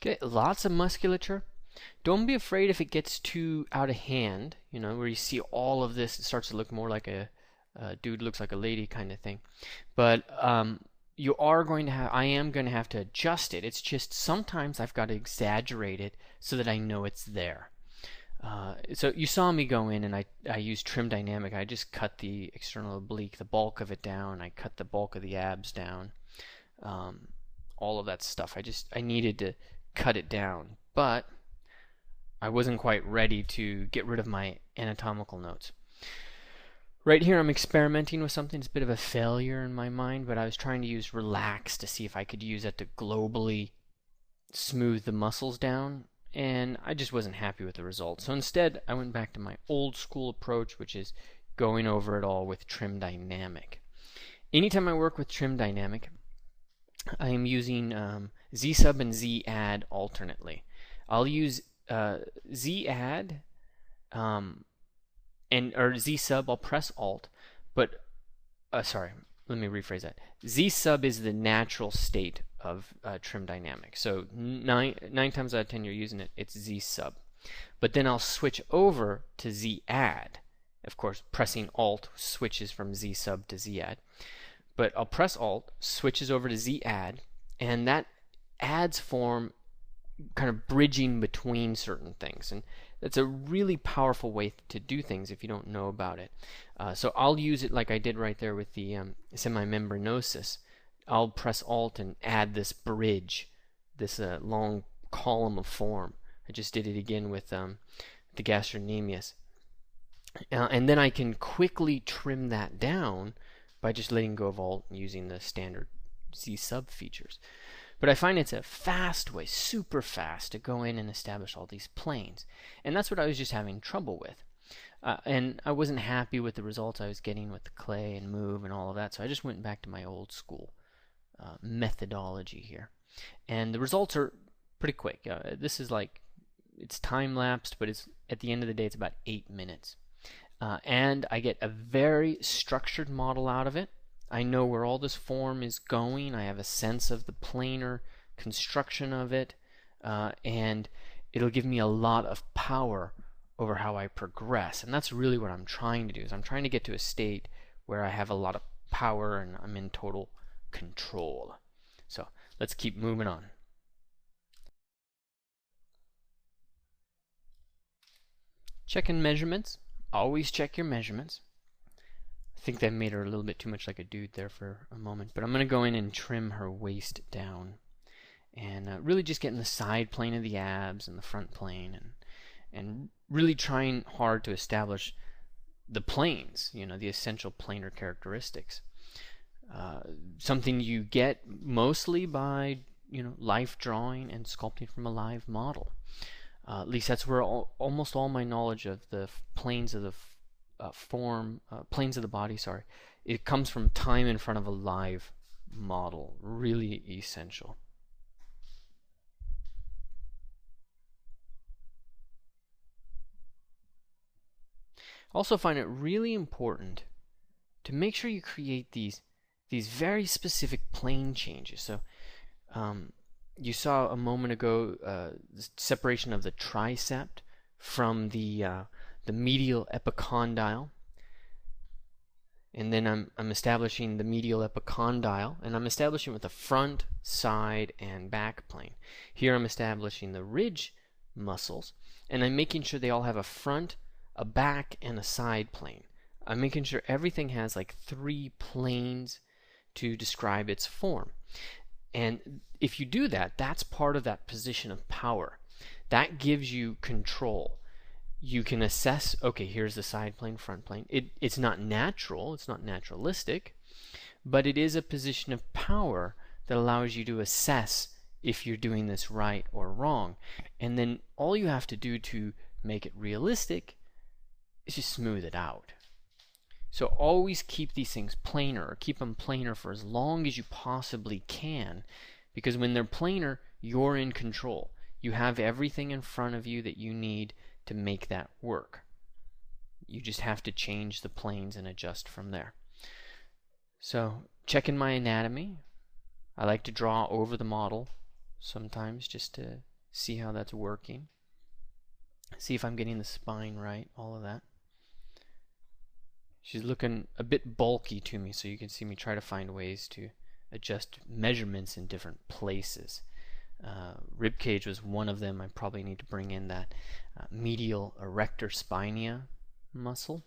Okay, lots of musculature. Don't be afraid if it gets too out of hand, you know, where you see all of this, it starts to look more like a dude looks like a lady kind of thing. But I am going to have to adjust it. It's just sometimes I've got to exaggerate it so that I know it's there. So you saw me go in and I used trim dynamic. I just cut the external oblique, the bulk of it down. I cut the bulk of the abs down. All of that stuff. I needed to cut it down, but I wasn't quite ready to get rid of my anatomical notes. Right here I'm experimenting with something. It's a bit of a failure in my mind, but I was trying to use relax to see if I could use that to globally smooth the muscles down, and I just wasn't happy with the result. So instead I went back to my old school approach, which is going over it all with trim dynamic. Anytime I work with trim dynamic, I am using Z sub and Z add alternately. I'll use Z add or Z sub. I'll press Alt, but sorry, let me rephrase that. Z sub is the natural state of trim dynamic. So nine times out of 10 you're using it, it's Z sub. But then I'll switch over to Z add. Of course, pressing Alt switches from Z sub to Z add. But I'll press Alt, switches over to Z add, and that adds form kind of bridging between certain things. And that's a really powerful way to do things if you don't know about it. So I'll use it like I did right there with the semimembranosus. I'll press Alt and add this bridge, this long column of form. I just did it again with the gastrocnemius. And then I can quickly trim that down by just letting go of Alt and using the standard Z sub features. But I find it's a fast way, super fast, to go in and establish all these planes. And that's what I was just having trouble with. And I wasn't happy with the results I was getting with the clay and move and all of that, so I just went back to my old school methodology here. And the results are pretty quick. This is like, it's time-lapsed, but it's at the end of the day, it's about 8 minutes. And I get a very structured model out of it. I know where all this form is going. I have a sense of the planar construction of it, and it'll give me a lot of power over how I progress. And that's really what I'm trying to do, is I'm trying to get to a state where I have a lot of power and I'm in total control. So let's keep moving on. Checking measurements. Always check your measurements. I think that made her a little bit too much like a dude there for a moment, but I'm going to go in and trim her waist down and really just getting the side plane of the abs and the front plane, and really trying hard to establish the planes, you know, the essential planar characteristics. Something you get mostly by, you know, life drawing and sculpting from a live model. At least that's where almost all my knowledge of the planes of the planes of the body, it comes from time in front of a live model. Really essential. Also find it really important to make sure you create these very specific plane changes. So you saw a moment ago the separation of the triceps from the medial epicondyle, and then I'm establishing the medial epicondyle, and I'm establishing with the front, side, and back plane. Here I'm establishing the ridge muscles, and I'm making sure they all have a front, a back, and a side plane. I'm making sure everything has like 3 planes to describe its form. And if you do that, that's part of that position of power. That gives you control. You can assess, okay, here's the side plane, front plane. It's not natural, it's not naturalistic, but it is a position of power that allows you to assess if you're doing this right or wrong. And then all you have to do to make it realistic is just smooth it out. So always keep these things planar, or keep them planar for as long as you possibly can, because when they're planar, you're in control. You have everything in front of you that you need to make that work. You just have to change the planes and adjust from there. So checking my anatomy. I like to draw over the model sometimes just to see how that's working. See if I'm getting the spine right, all of that. She's looking a bit bulky to me, so you can see me try to find ways to adjust measurements in different places. Rib cage was one of them. I probably need to bring in that medial erector spinea muscle.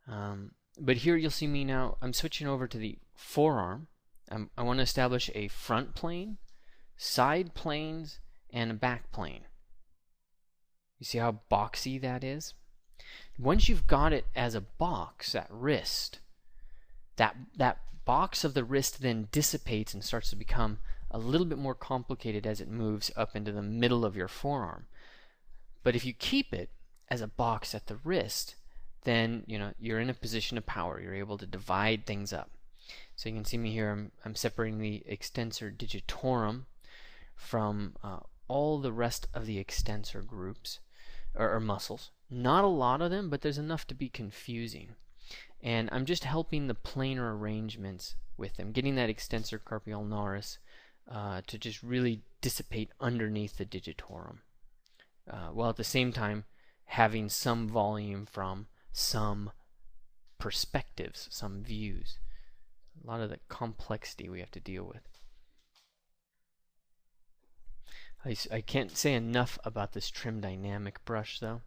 But here you'll see me now, I'm switching over to the forearm. I want to establish a front plane, side planes, and a back plane. You see how boxy that is? Once you've got it as a box, that wrist, that box of the wrist then dissipates and starts to become a little bit more complicated as it moves up into the middle of your forearm. But if you keep it as a box at the wrist, then you're in a position of power. You're able to divide things up. So you can see me here, I'm separating the extensor digitorum from all the rest of the extensor groups or muscles. Not a lot of them, but there's enough to be confusing. And I'm just helping the planar arrangements with them, getting that extensor carpi ulnaris to just really dissipate underneath the digitorum, while at the same time having some volume from some perspectives, some views. A lot of the complexity we have to deal with. I can't say enough about this trim dynamic brush though.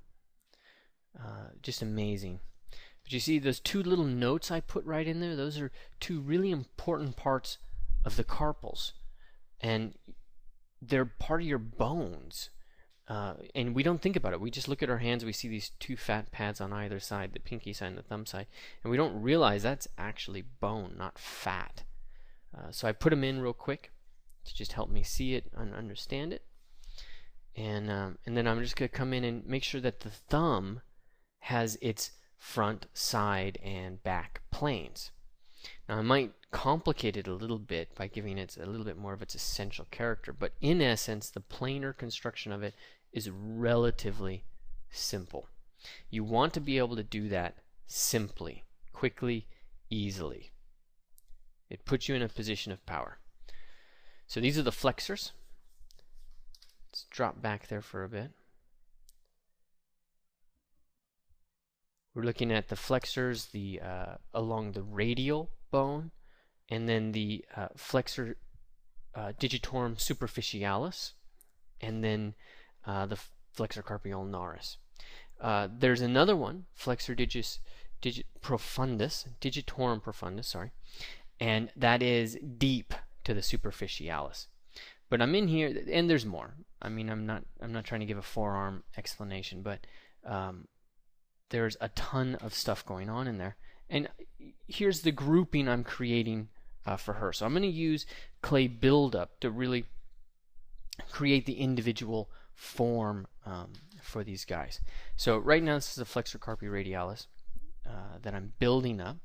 Just amazing. But you see those two little notes I put right in there? Those are two really important parts of the carpals. And they're part of your bones. And we don't think about it. We just look at our hands, we see these two fat pads on either side, the pinky side and the thumb side, and we don't realize that's actually bone, not fat. So I put them in real quick to just help me see it and understand it. And then I'm just going to come in and make sure that the thumb has its front, side, and back planes. Now I might complicate it a little bit by giving it a little bit more of its essential character, but in essence the planar construction of it is relatively simple. You want to be able to do that simply, quickly, easily. It puts you in a position of power. So these are the flexors. Let's drop back there for a bit. We're looking at the flexors along the radial bone, and then the flexor digitorum superficialis, and then the flexor carpi ulnaris. There's another one, flexor digitorum profundus, sorry, and that is deep to the superficialis. But I'm in here, and there's more. I mean, I'm not trying to give a forearm explanation, but there's a ton of stuff going on in there. And here's the grouping I'm creating for her. So I'm going to use clay buildup to really create the individual form for these guys. So right now this is a flexor carpi radialis that I'm building up.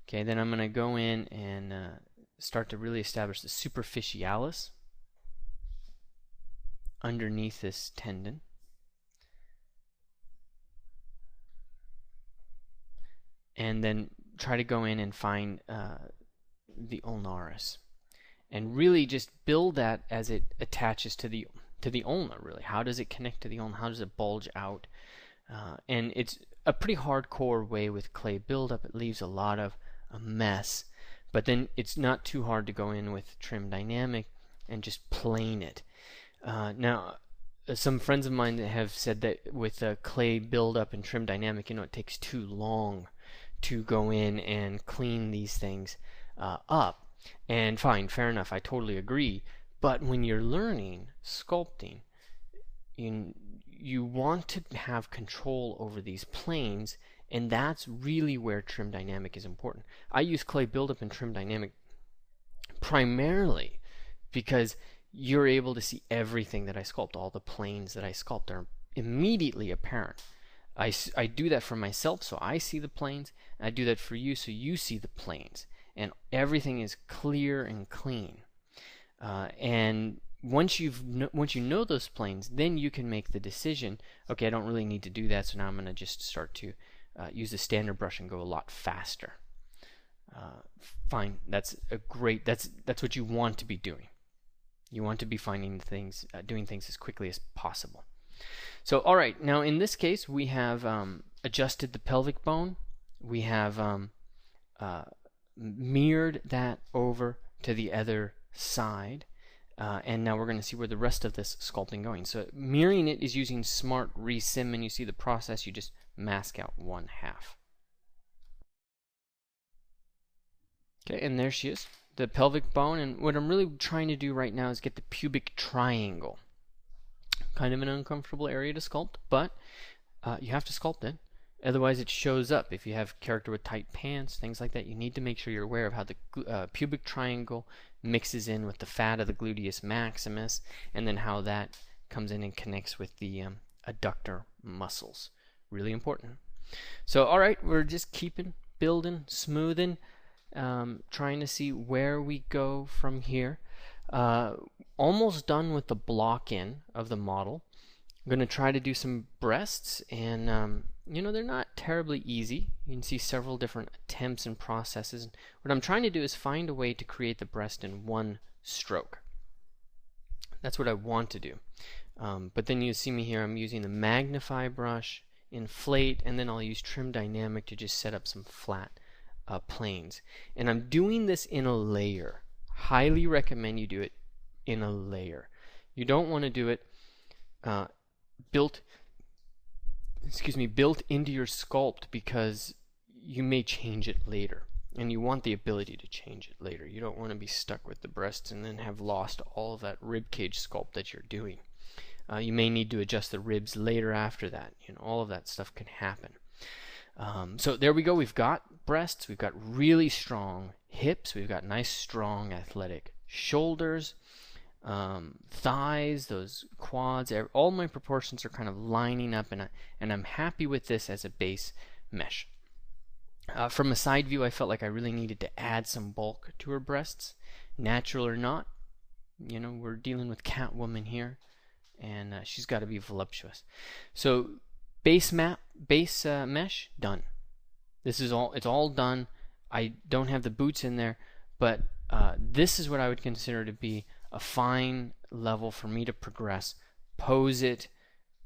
Okay, then I'm going to go in and start to really establish the superficialis underneath this tendon. And then try to go in and find the ulnaris, and really just build that as it attaches to the ulna. Really, how does it connect to the ulna? How does it bulge out? And it's a pretty hardcore way with clay buildup. It leaves a lot of a mess, but then it's not too hard to go in with trim dynamic and just plane it. Now, some friends of mine have said that with clay buildup and trim dynamic, it takes too long to go in and clean these things up. And fine, fair enough, I totally agree. But when you're learning sculpting, you want to have control over these planes, and that's really where trim dynamic is important. I use clay buildup and trim dynamic primarily because you're able to see everything that I sculpt. All the planes that I sculpt are immediately apparent. I do that for myself, so I see the planes. I do that for you, so you see the planes. And everything is clear and clean. And once you know those planes, then you can make the decision, okay, I don't really need to do that, so now I'm going to just start to use the standard brush and go a lot faster. Fine, that's what you want to be doing. You want to be finding things, doing things as quickly as possible. So, all right, now in this case, we have adjusted the pelvic bone. We have mirrored that over to the other side. And now we're going to see where the rest of this sculpting going. So mirroring it is using Smart Resim, and you see the process. You just mask out 1/2. Okay, and there she is, the pelvic bone. And what I'm really trying to do right now is get the pubic triangle. Kind of an uncomfortable area to sculpt, but you have to sculpt it. Otherwise it shows up. If you have character with tight pants, things like that, you need to make sure you're aware of how the pubic triangle mixes in with the fat of the gluteus maximus, and then how that comes in and connects with the adductor muscles. Really important. So, all right, we're just keeping building, smoothing, trying to see where we go from here. Almost done with the block in of the model. I'm going to try to do some breasts, and you know, they're not terribly easy. You can see several different attempts and processes. What I'm trying to do is find a way to create the breast in one stroke. That's what I want to do. But then you see me here, I'm using the magnify brush, inflate, and then I'll use trim dynamic to just set up some flat planes. And I'm doing this in a layer. Highly recommend you do it in a layer. You don't want to do it built into your sculpt, because you may change it later, and you want the ability to change it later. You don't want to be stuck with the breasts and then have lost all of that rib cage sculpt that you're doing. You may need to adjust the ribs later after that. You know, all of that stuff can happen. So there we go. We've got breasts. We've got really strong hips. We've got nice, strong, athletic shoulders. Thighs, those quads, all my proportions are kind of lining up, and I'm happy with this as a base mesh. From a side view, I felt like I really needed to add some bulk to her breasts, natural or not. You know, we're dealing with Catwoman here, and she's got to be voluptuous. So base mesh done. This is all. It's all done. I don't have the boots in there, but this is what I would consider to be a fine level for me to progress, pose it,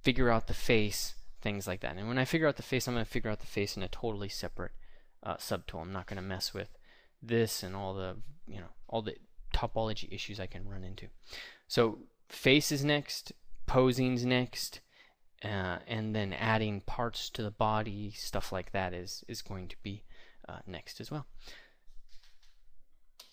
figure out the face, things like that. And when I figure out the face, I'm going to figure out the face in a totally separate subtool. I'm not going to mess with this and all the topology issues I can run into. So face is next, posing's next, and then adding parts to the body, stuff like that is going to be next as well.